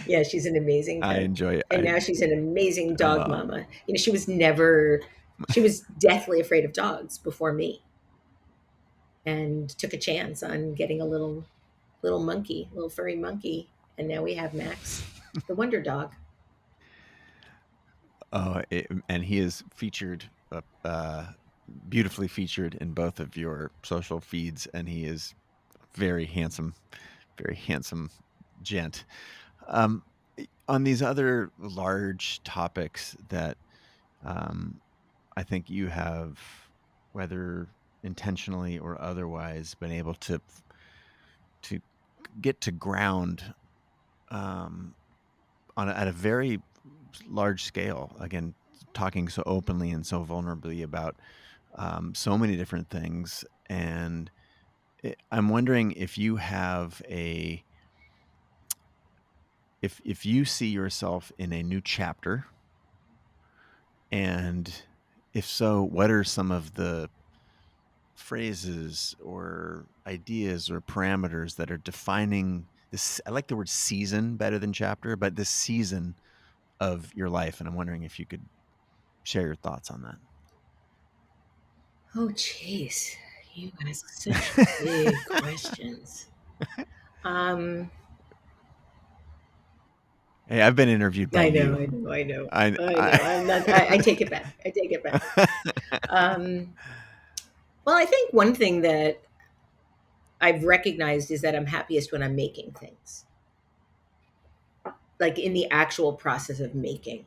Yeah, she's an amazing I cook. enjoy it. And now she's an amazing dog Uh, mama. She was deathly afraid of dogs before me and took a chance on getting a little furry monkey. And now we have Max, the wonder dog. and he is featured, beautifully featured in both of your social feeds, and he is very very handsome gent. Um, on these other large topics that um, I think you have, whether intentionally or otherwise, been able to get to ground um, at a very large scale. Again, talking so openly and so vulnerably about so many different things, and I'm wondering if you have if you see yourself in a new chapter, and if so, what are some of the phrases or ideas or parameters that are defining this? I like the word season better than chapter, but this season of your life, and I'm wondering if you could share your thoughts on Oh, jeez. You ask such big that. questions. Um, Hey, I've been interviewed by I know, you. I know, I know, I, I I know. I take it back. I take it back. Um, well, I think one thing that I've recognized is that I'm happiest when I'm making things, like in the actual process of making.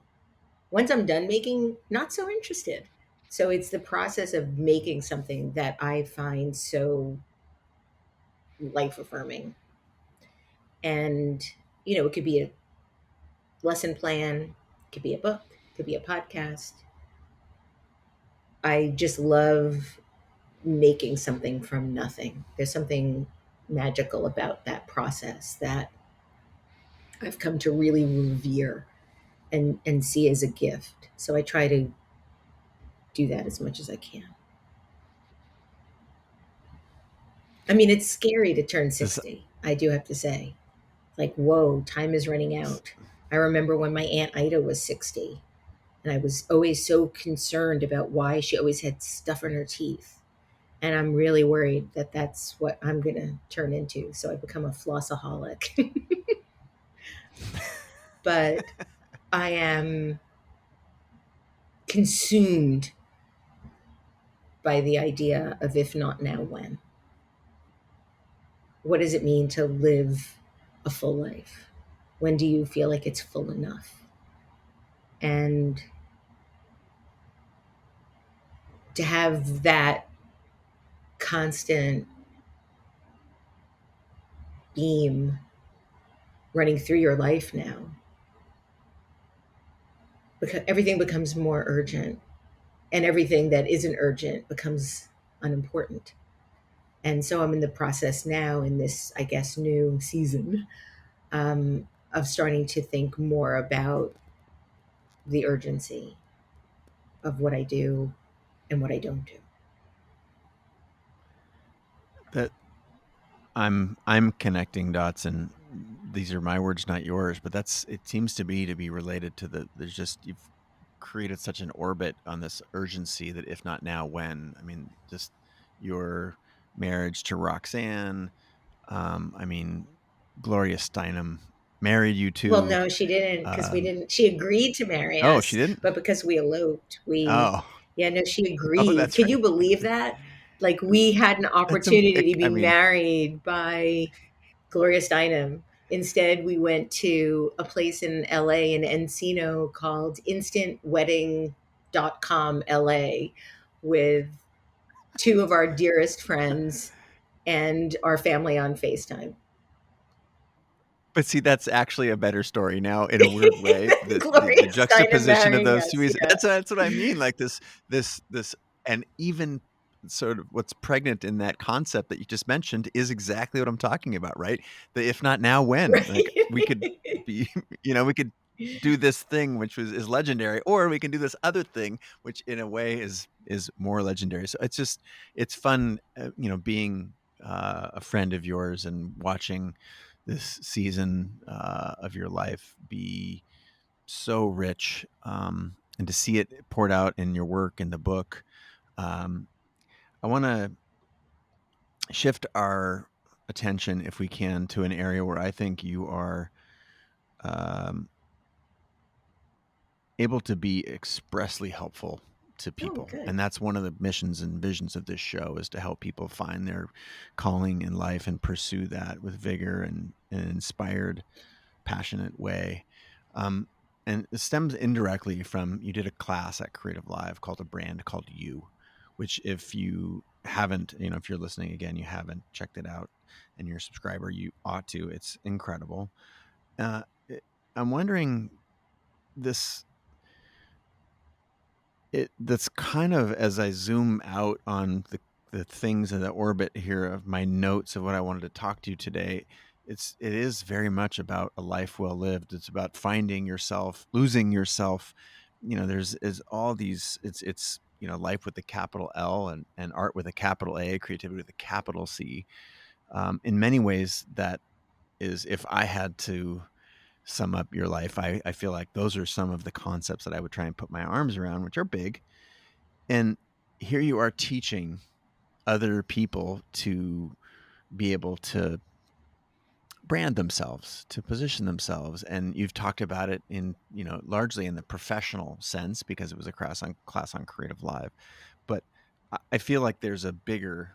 Once I'm done making, not so interested. So it's the process of making something that I find so life affirming. And, it could be a lesson plan, it could be a book, it could be a podcast. I just love making something from nothing. There's something magical about that process that I've come to really revere. and see as a gift. So I try to do that as much as I can. I mean, it's scary to turn This 60. I do have to say, like, whoa, time is running out. I remember when my Aunt Ida was 60, and I was always so concerned about why she always had stuff in her teeth. And I'm really worried that that's what I'm going to turn into. So I become a flossaholic. But I am consumed by the idea of if not now, when? What does it mean to live a full life? When do you feel like it's full enough? And to have that constant beam running through your life now, because everything becomes more urgent and everything that isn't urgent becomes unimportant. And so I'm in the process now in this, I guess, new season, of starting to think more about the urgency of what I do and what I don't do. that I'm connecting dots, and these are my words, not yours. But that's it seems to be related to there's just you've created such an orbit on this urgency that if not now, when? I mean, just your marriage to Roxanne. I mean, Gloria Steinem married you Well, to. no, she didn't because we Um, didn't. She agreed to marry oh, she us, didn't. but because we eloped, Oh, yeah, no, she oh, agreed. that's Can you right. believe that? Like we had an That's opportunity to be I mean, married by Gloria Steinem. Instead, we went to a place in LA in Encino called instantwedding.com LA with two of our dearest friends and our family on FaceTime. but see, that's actually a better story now in a weird way. The Gloria Steinem juxtaposition of marrying those two us. is Yeah. that's what I mean. Like this, and even sort of what's pregnant in that concept that you just mentioned is exactly what I'm talking about, right? The if not now, when? Like we could Right. be, we could do this thing which is legendary, or we can do this other thing which in a way is more legendary. So it's just it's fun, being a friend of yours and watching this season of your life be so rich, and to see it poured out in your work in the book. um, I want to shift our attention, if we can, to an area where I think you are um, able to be expressly helpful to Oh, people, good. and that's one of the missions and visions of this show, is to help people find their calling in life and pursue that with vigor and an inspired, passionate way. um, and it stems indirectly from, you did a class at Creative Live called A Brand Called You, which if you haven't, if you're listening again, you haven't checked it out and you're a subscriber, you ought to. It's incredible. uh, I'm wondering, this that's kind of, as I zoom out on the things in the orbit here of my notes of what I wanted to talk to you today, it is very much about a life well lived. It's about finding yourself, losing yourself. There's is all these, it's life with a capital L, and art with a capital A, creativity with a capital C. In many ways, that is, if I had to sum up your life, I feel like those are some of the concepts that I would try and put my arms around, which are big. And here you are teaching other people to be able to brand themselves, to position themselves. And you've talked about it in, largely in the professional sense, because it was a class on Creative Live. But I feel like there's a bigger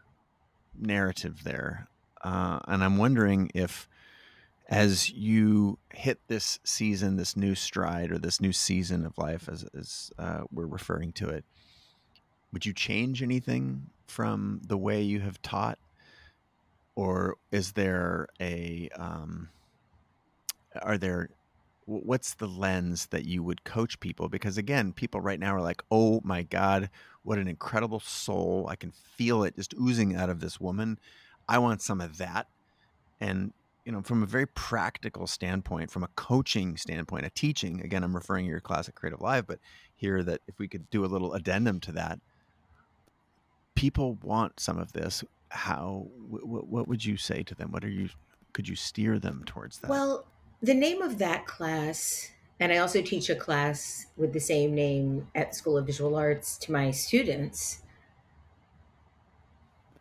narrative there. And I'm wondering if, as you hit this season, this new stride, or this new season of life, as we're referring to it, would you change anything from the way you have taught, or is there are there what's the lens that you would coach people? Because again, people right now are like, oh my God, what an incredible soul. I can feel it just oozing out of this woman. I want some of that. And from a very practical standpoint, from a coaching standpoint, a teaching, again, I'm referring to your class at Creative Live, but here that if we could do a little addendum to that, people want some of this. What would you say to them? Could you steer them towards that? Well, the name of that class, and I also teach a class with the same name at School of Visual Arts to my students,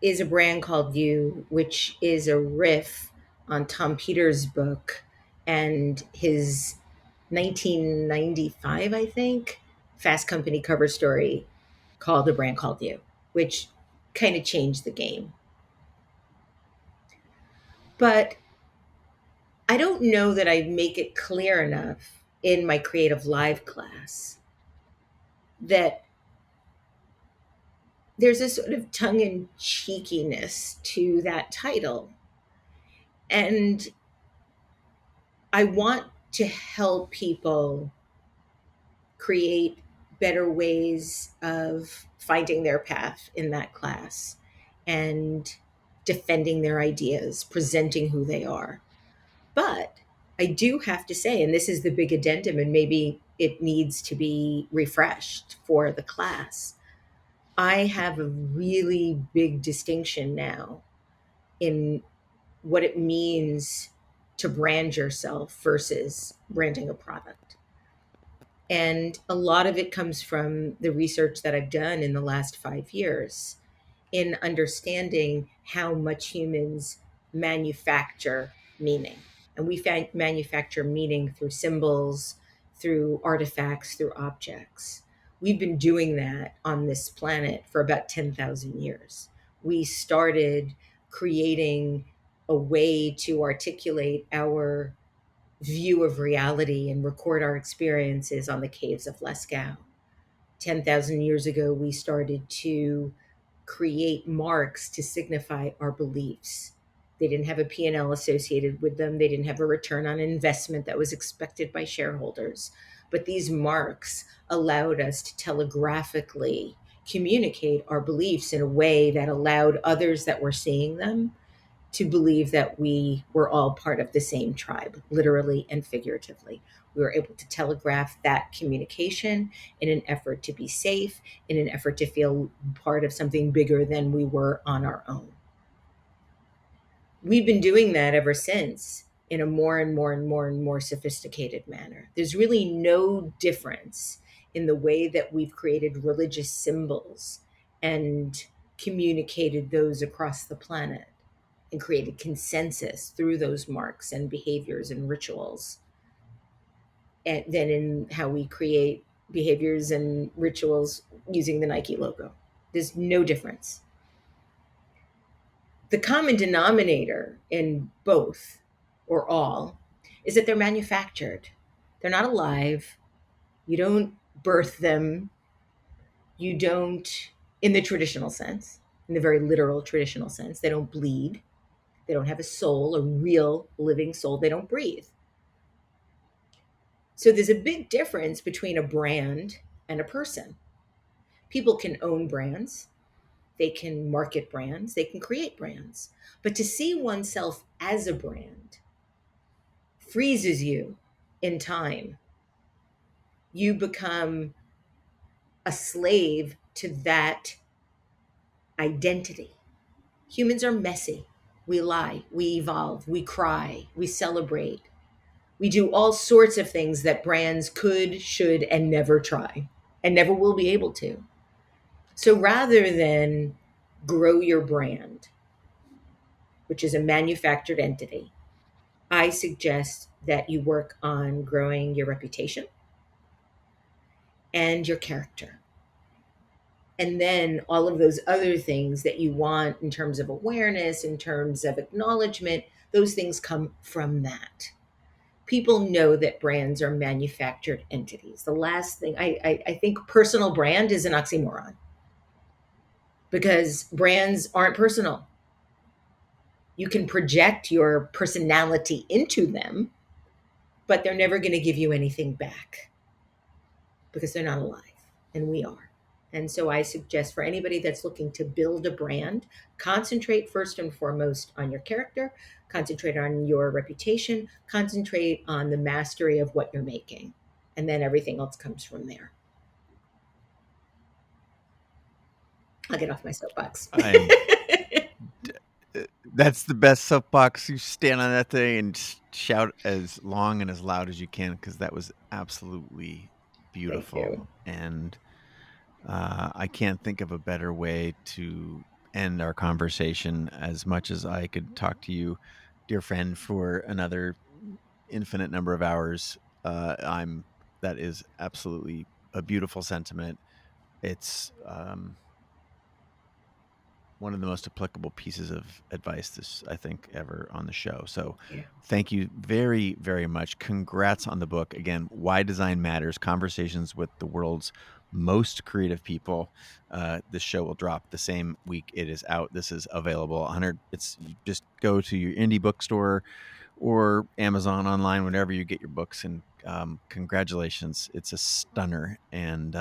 is a brand called You, which is a riff on Tom Peters' book and his 1995, I think, Fast Company cover story called A Brand Called You, which kind of changed the game. But I don't know that I make it clear enough in my Creative Live class that there's a sort of tongue in cheekiness to that title. And I want to help people create better ways of finding their path in that class and defending their ideas, presenting who they are. But I do have to say, and this is the big addendum, and maybe it needs to be refreshed for the class. I have a really big distinction now in what it means to brand yourself versus branding a product. And a lot of it comes from the research that I've done in the last 5 years in understanding how much humans manufacture meaning. And we manufacture meaning through symbols, through artifacts, through objects. We've been doing that on this planet for about 10,000 years. We started creating a way to articulate our view of reality and record our experiences on the caves of Lascaux. 10,000 years ago, we started to create marks to signify our beliefs. They didn't have a P&L associated with them. They didn't have a return on investment that was expected by shareholders. But these marks allowed us to telegraphically communicate our beliefs in a way that allowed others that were seeing them to believe that we were all part of the same tribe, literally and figuratively. We were able to telegraph that communication in an effort to be safe, in an effort to feel part of something bigger than we were on our own. We've been doing that ever since in a more and more and more and more sophisticated manner. There's really no difference in the way that we've created religious symbols and communicated those across the planet and created consensus through those marks and behaviors and rituals, and then in how we create behaviors and rituals using the Nike logo. There's no difference. The common denominator in both or all is that they're manufactured. They're not alive. You don't birth them. You don't, in the traditional sense, in the very literal traditional sense, they don't bleed. They don't have a soul, a real living soul. They don't breathe. So there's a big difference between a brand and a person. People can own brands, they can market brands, they can create brands. But to see oneself as a brand freezes you in time. You become a slave to that identity. Humans are messy. We lie, we evolve, we cry, we celebrate. We do all sorts of things that brands could, should, and never try, and never will be able to. So rather than grow your brand, which is a manufactured entity, I suggest that you work on growing your reputation and your character. And then all of those other things that you want in terms of awareness, in terms of acknowledgement, those things come from that. People know that brands are manufactured entities. The last thing I think personal brand is an oxymoron because brands aren't personal. You can project your personality into them, but they're never going to give you anything back because they're not alive, and we are. And so I suggest for anybody that's looking to build a brand, concentrate first and foremost on your character, concentrate on your reputation, concentrate on the mastery of what you're making. And then everything else comes from there. I'll get off my soapbox. I'm that's the best soapbox. You stand on that thing and shout as long and as loud as you can, because that was absolutely Thank you. beautiful. And I can't think of a better way to end our conversation. As much as I could talk to you, dear friend, for another infinite number of hours, I'm that is absolutely a beautiful sentiment. It's one of the most applicable pieces of advice this I think ever on the show. So Yeah. thank you very, very much. Congrats on the book. Again, Why Design Matters, Conversations with the World's Most Creative People. This show will drop the same week it is out. This is available 100. It's you just go to your indie bookstore or Amazon online, whenever you get your books. And congratulations. It's a stunner. And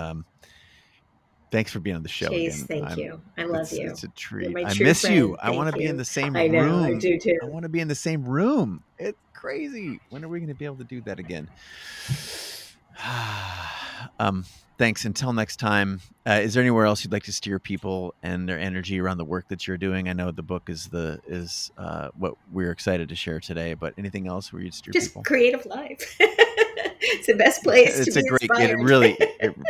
thanks for being on the show Chase, again. thank you. I love It's you. a You're treat. my I true miss you. friend. I want Thank to be in you. the same I know, I room. do too. I want to be in the same room. It's crazy. When are we going to be able to do that again? Thanks. Until next time. Is there anywhere else you'd like to steer people and their energy around the work that you're doing? I know the book is what we're excited to share today, but anything else where you'd steer Just people? creative life. It's the best place to It's a be great. inspired.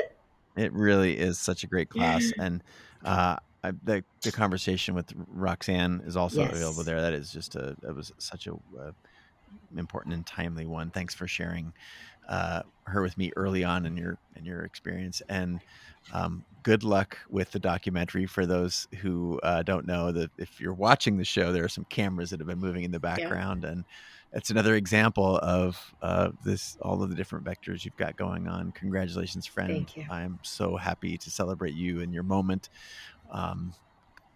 It really is such a great class. And the conversation with Roxanne is also available Yes. there. That was such a important and timely one. Thanks for sharing her with me early on in your experience. And good luck with the documentary. For those who don't know, that if you're watching the show, there are some cameras that have been moving in the Yeah. background, and it's another example of all of the different vectors you've got going on. Congratulations, friend. Thank you. I'm so happy to celebrate you and your moment. Um,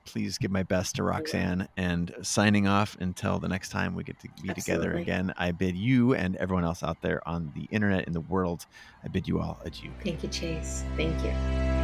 Please give my best to I will. Roxanne. And signing off until the next time we get to be together Absolutely. again, I bid you and everyone else out there on the internet, in the world, I bid you all adieu. Thank you, Chase. Thank you.